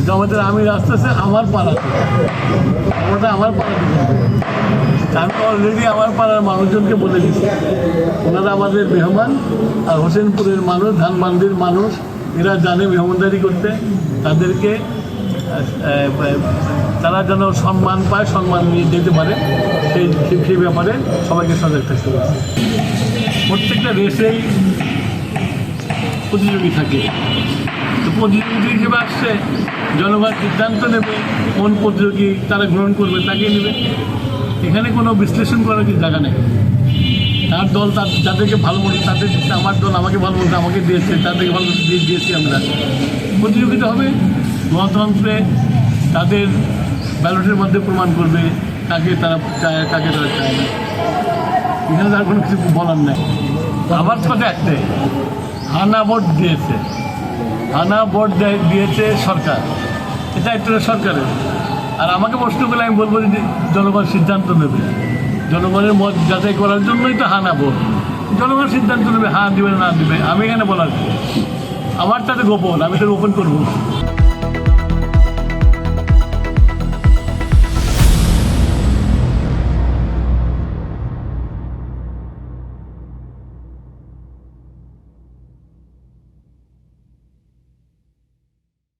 জামাতের আমির আসতেছে আমার পাড়াতে, ওটা আমার পাড়াতে। আমি অলরেডি আমার পাড়ার মানুষজনকে বলে দিচ্ছি, ওনারা আমাদের মেহমান। আর হোসেনপুরের মানুষ, ধানবান্দির মানুষ, এরা জানে মেহমানদারি করতে। তাদেরকে তারা যেন সম্মান পায়, সম্মান নিয়ে যেতে পারে, সেই ব্যাপারে সবাইকে সজাগ থাকতে পারে। প্রত্যেকটা রেসেই প্রতিযোগী থাকে, তো প্রতিযোগী হিসেবে আসছে, জনগণ সিদ্ধান্ত নেবে কোন প্রতিযোগী তারা গ্রহণ করবে, তাকে নেবে। এখানে কোনো বিশ্লেষণ করার কিছু জায়গা নেই। তার দল যাদেরকে ভালো মনে, তাদের আমার দল আমাকে ভালো মনে আমাকে দিয়েছে, তাদেরকে ভালো দিয়েছি আমরা। প্রতিযোগিতা হবে, গণতন্ত্রে তাদের ব্যালটের মধ্যে প্রমাণ করবে কাকে তারা চায়, কাকে তারা চায় না। এখানে তার কোনো কিছু বলার নেই। আমার কথা একটাই, হানা ভোট দিয়েছে, হানা ভোট দিয়েছে সরকার, এটা একটা সরকারের। আর আমাকে প্রশ্ন করলে আমি বলবো যে জনগণ সিদ্ধান্ত নেবে, জনগণের মত যাচাই করার জন্যই তো হানা ভোট। জনগণ সিদ্ধান্ত নেবে, হ্যাঁ দিবে না দিবে। আমি এখানে বলার আমার তাতে গোপন, আমি তো গোপন করবো।